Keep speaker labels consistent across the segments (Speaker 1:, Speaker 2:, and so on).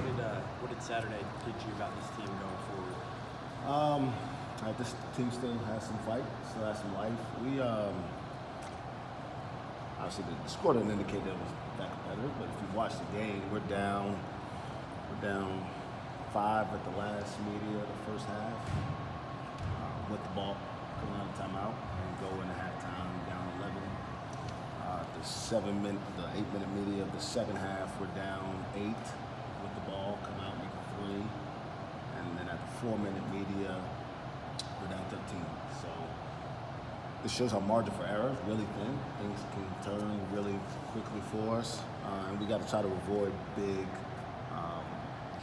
Speaker 1: What did Saturday teach you about this team going forward?
Speaker 2: This team still has some fight, still has some life. We obviously the score didn't indicate that it was that competitive, but if you watch the game, we're down 5 at the last media of the first half with the ball coming out of timeout and go into halftime down 11. The 8-minute media of the second half, we're down 8 with the ball coming out making 3, and then at the 4-minute media, we're down 13. So this shows our margin for error is really thin. Things can turn really quickly for us, and we got to try to avoid big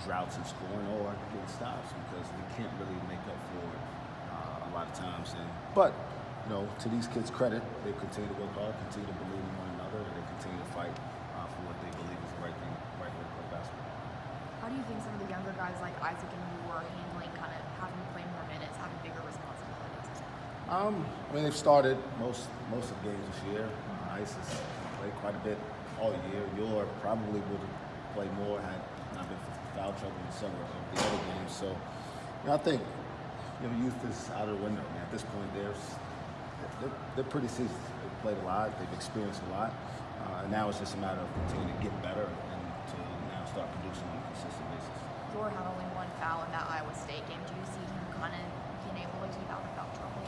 Speaker 2: droughts in scoring or getting stops because we can't really make up for it a lot of times. But to these kids' credit, they continue to work hard, continue to believe in one another, and they continue to fight for what they believe is the right way to play basketball.
Speaker 3: How do you think some of the younger guys like Isaac and you are handling kind of having to play more minutes, having bigger responsibilities?
Speaker 2: They've started most of the games this year. Ice has played quite a bit all year. Yor probably would have played more had not been for foul trouble in some of the other games. So I think youth is out of the window. At this point, they're pretty seasoned. They've played a lot. They've experienced a lot. And now it's just a matter of continuing to get better and to now start producing on a consistent basis.
Speaker 3: Yor had only 1 foul in that Iowa State game. Do you see him kind of being able to keep out the foul trouble?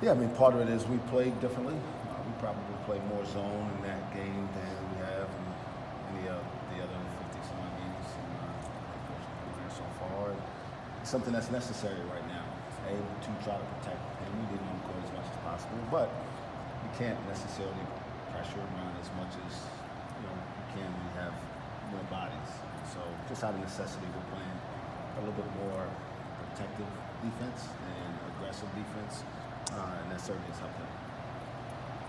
Speaker 2: Yeah, part of it is we played differently. We probably play more zone in that game than we have in any of the other 50-some-odd games so far. It's something that's necessary right now. To try to protect him. We need him on the court as much as possible, but we can't necessarily pressure him around as much as we can when we have more bodies. So just out of necessity, we're playing a little bit more protective defense and aggressive defense. And that certainly has helped them.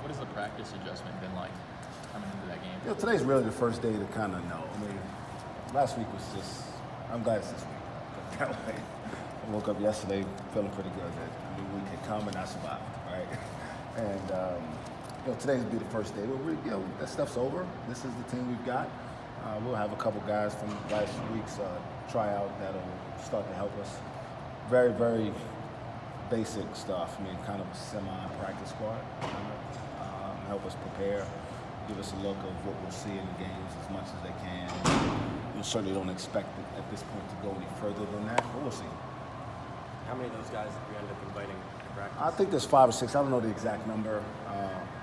Speaker 4: What has the practice adjustment been like coming into that game?
Speaker 2: Today's really the first day to kind of know. Last week was just, I'm glad it's this week. That way. I woke up yesterday feeling pretty good that a new week had come and I survived, right? And today's will be the first day. That stuff's over. This is the team we've got. We'll have a couple guys from last week's tryout that'll start to help us. Very, very basic stuff. Kind of a semi-practice squad. Help us prepare, give us a look of what we'll see in the games as much as they can. We certainly don't expect it at this point to go any further than that, but we'll see.
Speaker 1: How many of those guys did you end up inviting to practice?
Speaker 2: I think there's 5 or 6. I don't know the exact number.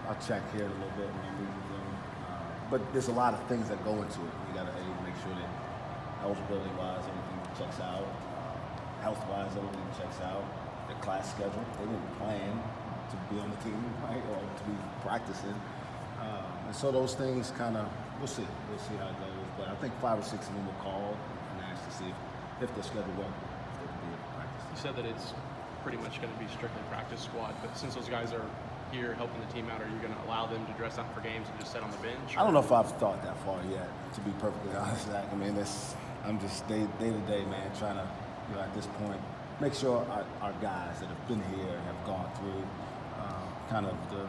Speaker 2: I'll check here in a little bit when I meet with them. But there's a lot of things that go into it. We got to make sure that eligibility-wise, everything checks out. Health-wise, everything checks out. Their class schedule. They didn't plan to be on the team, right, or to be practicing. And so those things we'll see. We'll see how it goes. But I think 5 or 6 of them will call and ask to see if their schedule works, if they can be able to practice.
Speaker 5: You said that it's pretty much going to be strictly practice squad, but since those guys are here helping the team out, are you going to allow them to dress out for games and just sit on the bench?
Speaker 2: I don't know if I've thought that far yet, to be perfectly honest, Zach. I'm just day to day, man, trying to, at this point, make sure our guys that have been here and have gone through kind of the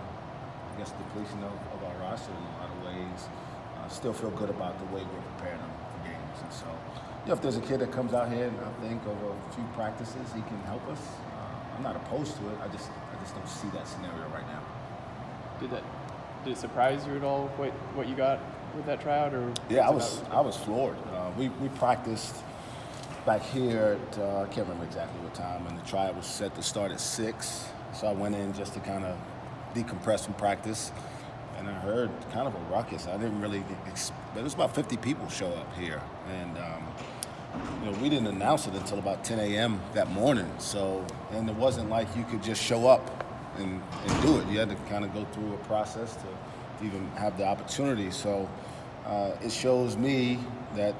Speaker 2: depletion of our roster in a lot of ways, still feel good about the way we're preparing them for games. And so, if there's a kid that comes out here and I think over a few practices he can help us, I'm not opposed to it. I just don't see that scenario right now.
Speaker 5: Did it surprise you at all what you got with that tryout? Or
Speaker 2: yeah, I was floored. We practiced back here at I can't remember exactly what time, and the tryout was set to start at 6. So I went in just to kind of decompress from practice, and I heard kind of a ruckus. I didn't really there was about 50 people show up here, and we didn't announce it until about 10 a.m. that morning. So, and it wasn't like you could just show up and do it. You had to kind of go through a process to even have the opportunity. So it shows me that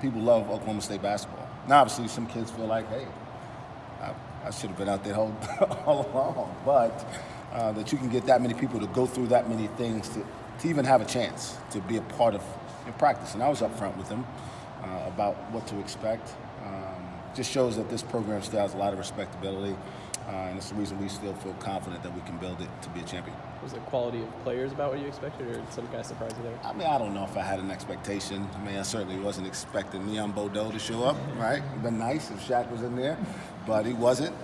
Speaker 2: people love Oklahoma State basketball. Now, obviously, some kids feel like, hey, I should have been out there all along. But that you can get that many people to go through that many things to even have a chance to be a part of your practice. And I was up front with them about what to expect. Just shows that this program still has a lot of respectability, and it's the reason we still feel confident that we can build it to be a champion.
Speaker 5: Was the quality of players about what you expected, or did some guy surprise you there?
Speaker 2: I mean, I don't know if I had an expectation. I mean, I certainly wasn't expecting Leon Bodeaux to show up, right? It'd been nice if Shaq was in there, but he wasn't.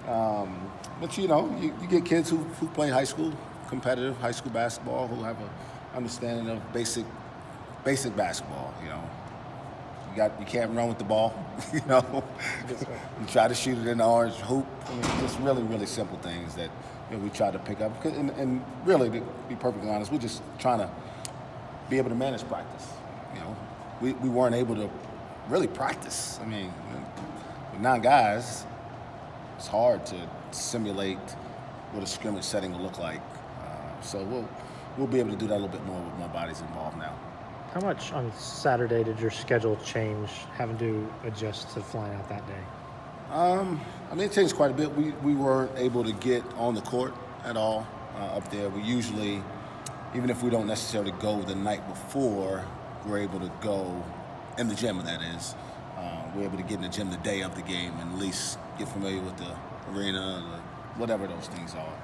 Speaker 2: But you know, you get kids who play high school, competitive high school basketball, who have an understanding of basic basketball. You know, you can't run with the ball. You know, you try to shoot it in the orange hoop. I mean, just really simple things that we try to pick up. And really, to be perfectly honest, we're just trying to be able to manage practice. You know, we weren't able to really practice. I mean, with 9 guys, it's hard to simulate what a scrimmage setting will look like. So we'll be able to do that a little bit more with more bodies involved now.
Speaker 6: How much on Saturday did your schedule change, having to adjust to flying out that day?
Speaker 2: I mean, it changed quite a bit. We weren't able to get on the court at all up there. We usually, even if we don't necessarily go the night before, we're able to go in the gym, that is. We're able to get in the gym the day of the game and at least get familiar with the arena, whatever those things are.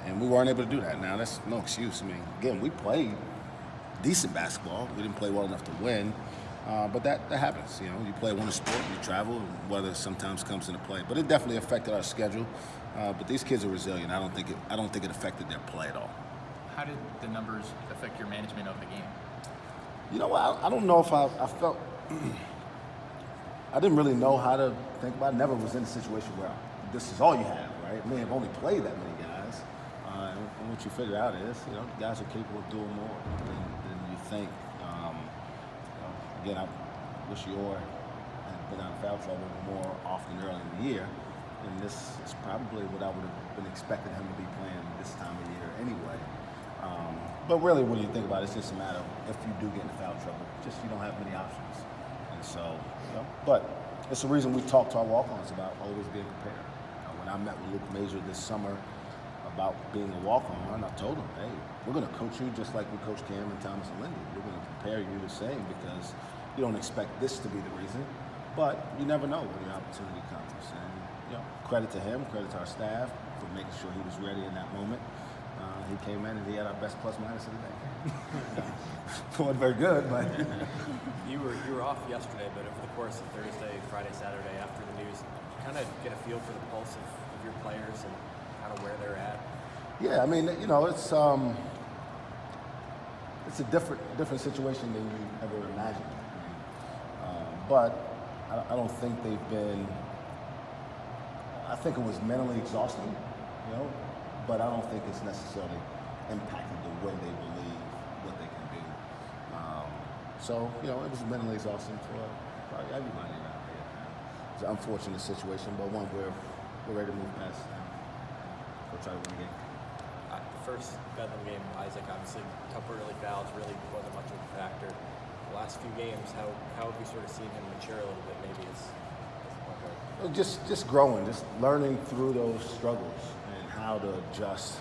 Speaker 2: And we weren't able to do that. Now, that's no excuse. I mean, again, we played decent basketball. We didn't play well enough to win. But that happens. You know, you play one sport, you travel, and weather sometimes comes into play. But it definitely affected our schedule. But these kids are resilient. I don't think it affected their play at all.
Speaker 4: How did the numbers affect your management of the game?
Speaker 2: You know, I don't know if I felt I didn't really know how to think about it. Never was in a situation where this is all you have, right? I may have only played that many guys. And what you figure out is, you know, guys are capable of doing more than you think. Again, I wish Yor had been out of foul trouble more often early in the year. And this is probably what I would have been expecting him to be playing this time of year anyway. But really, when you think about it, it's just a matter of if you do get in foul trouble, just you don't have many options. And so, you know, but it's the reason we talk to our walk-ons about always being prepared. When I met with Luke Major this summer about being a walk-on, I told him, hey, we're going to coach you just like we coach Cam and Thomas and Lindy. We're going to prepare you the same because you don't expect this to be the reason, but you never know when your opportunity comes. And you know, credit to him, credit to our staff for making sure he was ready in that moment. He came in and he had our best plus minus of the day. It wasn't very good, but
Speaker 1: You were off yesterday, but over the course of Thursday, Friday, Saturday, after the news, kind of get a feel for the pulse of your players and kind of where they're at.
Speaker 2: yeah, I mean, you know, it's a different situation than you ever imagined. But I don't think they've been. I think it was mentally exhausting, you know, but I don't think it's necessarily impacted the way they believe what they can do. So, you know, it was mentally exhausting for probably everybody out there. It's an unfortunate situation, but one where we're ready to move past and we'll try to win the game.
Speaker 1: The first Bedlam game, Isaac, obviously, a couple early fouls really wasn't much of a factor. The last few games, how have we sort of seen him mature a little bit? Maybe it's
Speaker 2: Well, just growing, just learning through those struggles and how to adjust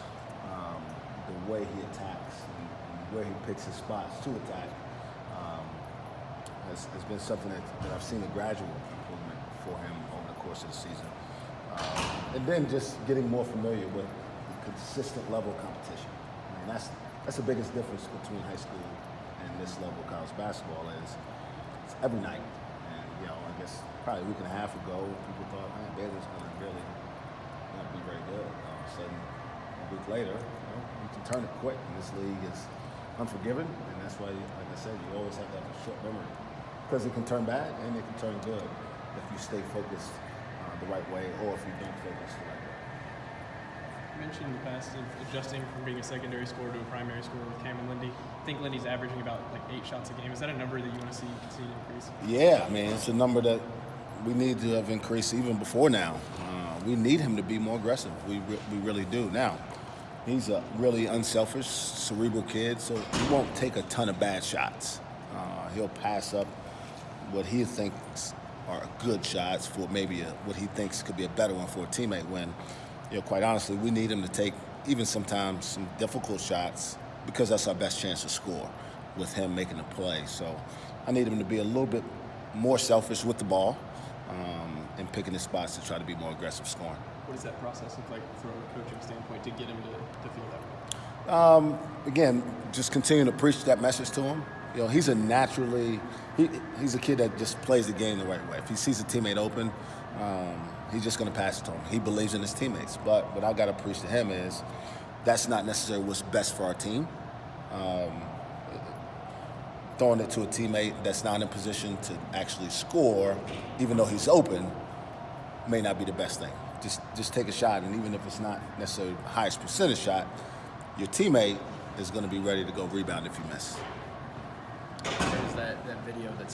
Speaker 2: the way he attacks and where he picks his spots to attack has been something that I've seen a gradual improvement for him over the course of the season. And then just getting more familiar with the consistent level of competition. I mean, that's the biggest difference between high school and this level of college basketball is it's every night. And, you know, I guess probably a week and a half ago, people thought, man, Baylor's going to really not be very good. All of a sudden, a week later, you know, you can turn it quick. And this league is unforgiving, and that's why, like I said, you always have to have a short memory because it can turn bad and it can turn good if you stay focused the right way or if you don't focus the right way.
Speaker 5: You mentioned in the past of adjusting from being a secondary scorer to a primary scorer with Cam and Lindy. I think Lindy's averaging about like 8 shots a game. Is that a number that you want to see continue to increase?
Speaker 2: Yeah, I mean, it's a number that we need to have increased even before now. We need him to be more aggressive. We really do. Now, he's a really unselfish, cerebral kid, so he won't take a ton of bad shots. He'll pass up what he thinks are good shots for maybe what he thinks could be a better one for a teammate when, you know, quite honestly, we need him to take even sometimes some difficult shots because that's our best chance to score with him making a play. So I need him to be a little bit more selfish with the ball and picking his spots to try to be more aggressive scoring.
Speaker 5: What does that process look like from a coaching standpoint to get him to feel that way?
Speaker 2: Again, just continue to preach that message to him. You know, he's a kid that just plays the game the right way. If he sees a teammate open, he's just going to pass it to him. He believes in his teammates. But what I got to preach to him is that's not necessarily what's best for our team. Throwing it to a teammate that's not in position to actually score, even though he's open, may not be the best thing. Just take a shot, and even if it's not necessarily the highest percentage shot, your teammate is going to be ready to go rebound if you miss.
Speaker 4: There's that video that's